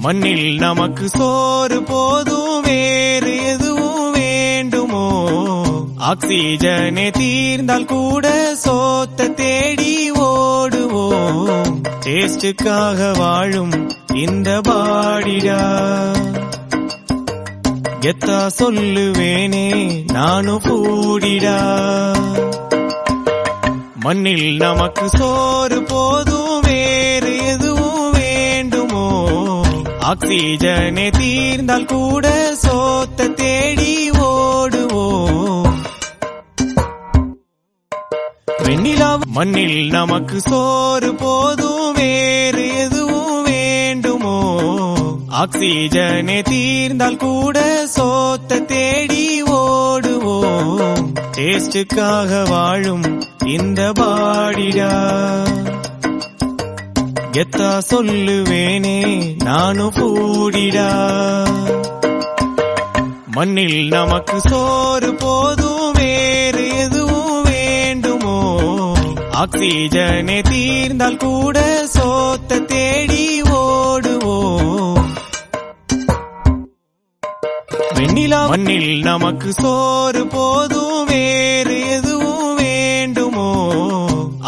மண்ணில் நமக்கு சோறு போதும் வேறு எதுவும் வேண்டுமோ? ஆக்சிஜனே தீர்ந்தால் கூட சோத்த தேடி ஓடுவோம். டேஸ்டுக்காக வாழும் இந்த பாடிடா, எத்தா சொல்லுவேனே நானும் பூடிடா. மண்ணில் நமக்கு சோறு போதும் வேறு எதுவும் வேண்டுமோ? ஆக்சிஜனே தீர்ந்தால் கூட சோத்த தேடி ஓடுவோம். வெண்ணிலா மண்ணில் நமக்கு சோறு போதும் வேறு எதுவும் வேண்டுமோ? ஆக்சிஜனே தீர்ந்தால் கூட சோத்த தேடி ஓடுவோம். டேஸ்டுக்காக வாழும் இந்த பாடிடா, எத்தா சொல்லுவேனே நானும் பூடிடா. மண்ணில் நமக்கு சோறு போதும் வேறு எதுவும் வேண்டுமோ? ஆக்சிஜனே தீர்ந்தால் கூட சோத்த தேடி ஓடுவோம். வெண்ணிலா மண்ணில் நமக்கு சோறு போதும் வேறு எதுவும் வேண்டுமோ?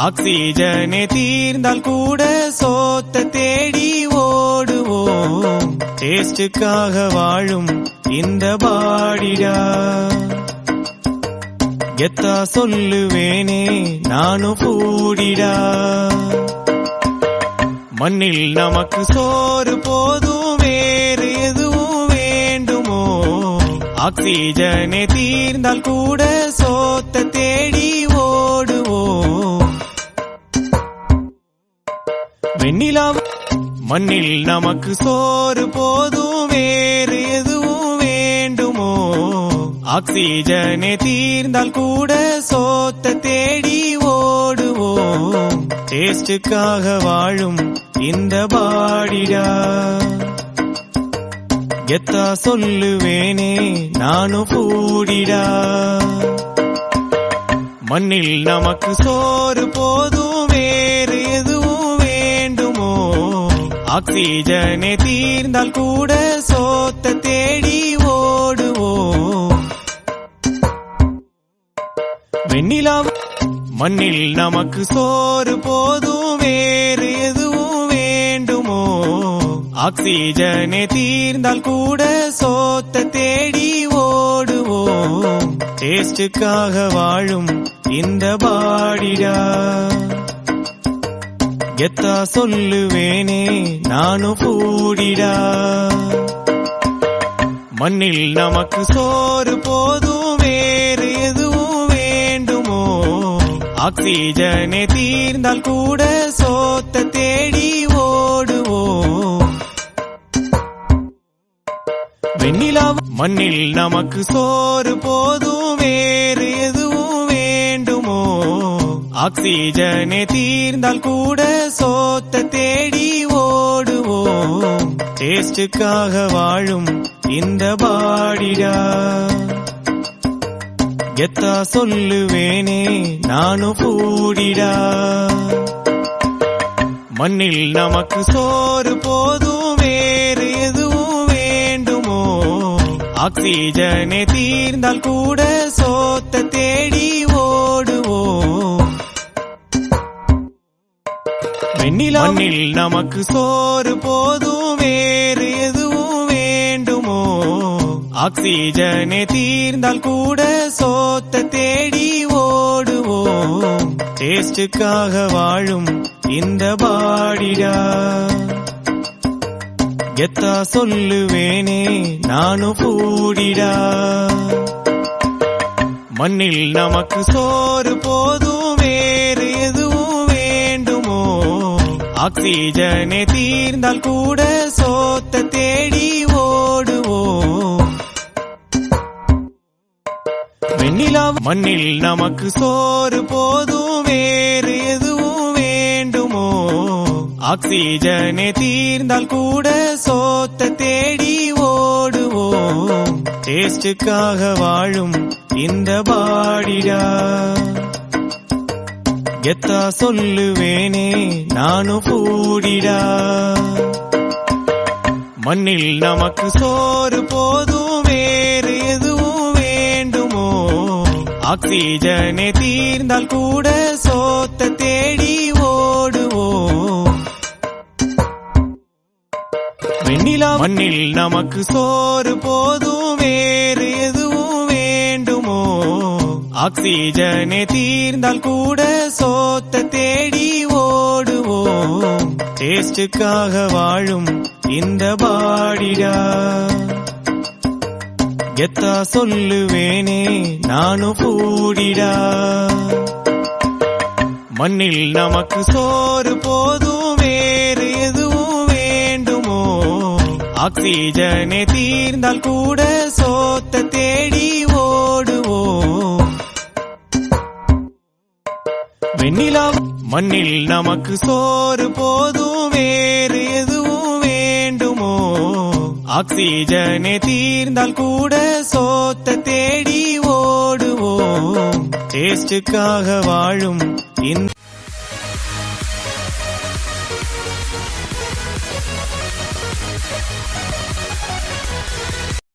ஆக்சிஜனே தீர்ந்தால் கூட சோத்த தேடி ஓடுவோம். டேஸ்டுக்காக வாழும் இந்த பாடிடா, எத்தா சொல்லுவேனே நானும் பூடிடா. மண்ணில் நமக்கு சோறு போதும் வேறு எதுவும் வேண்டுமோ? ஆக்சிஜனே தீர்ந்தால் கூட சோத்த தேடி ஓடுவோம். வெண்ணிலா மண்ணில் நமக்கு சோறு போதும் வேறு எதுவும் வேண்டுமோ? ஆக்சிஜனே தீர்ந்தால் கூட சோத்த தேடி ஓடுவோம். டேஸ்டுக்காக வாழும் இந்த பாடிடா, எத்தா சொல்லுவேனே நானும் பூடிடா. மண்ணில் நமக்கு சோறு போதும் வேறு எதுவும் வேண்டுமோ? ஆக்சிஜனே தீர்ந்தால் கூட சோத்த தேடி ஓடுவோம். வெண்ணிலா மண்ணில் நமக்கு சோறு போதும் வேறு எதுவும் வேண்டுமோ? ஆக்சிஜனே தீர்ந்தால் கூட சோத்த தேடி ஓடுவோம். டேஸ்டுக்காக வாழும் இந்த பாடிடா, எத்தா சொல்லுவேனே நானும் பூடிடா. மண்ணில் நமக்கு சோறு போதும் வேறு எதுவும் வேண்டுமோ? ஆக்சிஜனே தீர்ந்தால் கூட சோத்த தேடி ஓடுவோம். வெண்ணிலா மண்ணில் நமக்கு சோறு போதும் வேறு எதுவும் வேண்டுமோ? ஆக்சிஜனே தீர்ந்தால் கூட சோத்த தேடி ஓடுவோம். டேஸ்டுக்காக வாழும் இந்த பாடிடா, எத்தா சொல்லுவேனே நானும் பூடிடா. மண்ணில் நமக்கு சோறு போதும் வேறு எதுவும் வேண்டுமோ? ஆக்சிஜனே தீர்ந்தால் கூட சோத்த தேடி ஓடுவோம். வெண்ணிலா மண்ணில் நமக்கு சோறு போதும் வேறு எதுவும் வேண்டுமோ? ஆக்சிஜனே தீர்ந்தால் கூட சோத்த தேடி ஓடுவோம். டேஸ்டுக்காக வாழும் இந்த பாடிடா, எத்தா சொல்லுவேனே நானும் பூடிடா. மண்ணில் நமக்கு சோறு போதும் வேறு எதுவும் வேண்டுமோ? ஆக்சிஜனே தீர்ந்தால் கூட சோத்த தேடி ஓடுவோம். வெண்ணிலா மண்ணில் நமக்கு சோறு போதும் வேறு எதுவும் வேண்டுமோ? ஆக்சிஜனே தீர்ந்தால் கூட சோத்த தேடி ஓடுவோம். டேஸ்டுக்காக வாழும் இந்த பாடிடா, எத்தா சொல்லுவேனே நானும் பூடிடா. மண்ணில் நமக்கு சோறு போதும் வேறு எதுவும் வேண்டுமோ ஆக்சிஜனே தீர்ந்தால் கூட சோத்த தேடி ஓடுவோம் வெண்ணிலா மண்ணில் நமக்கு சோறு போதும் வேறு எதுவும் வேண்டுமோ ஆக்சிஜனே தீர்ந்தால் கூட சோத்த தேடி ஓடுவோம் டேஸ்டுக்காக வாழும் இந்த பாடிடா கெத்தா சொல்லுவேனே நானும் கூடிடா மண்ணில் நமக்கு சோறு போதும் வேறு எதுவும் வேண்டுமோ ஆக்சிஜனே தீர்ந்தால் கூட சோத்த தேடி ஓடுவோம் வெண்ணிலா மண்ணில் நமக்கு சோறு போதும் வேறு எதுவும் வேண்டுமோ ஆக்சிஜனே தீர்ந்தால் கூட சோத்த தேடி ஓடுவோம் டேஸ்டுக்காக வாழும் இந்த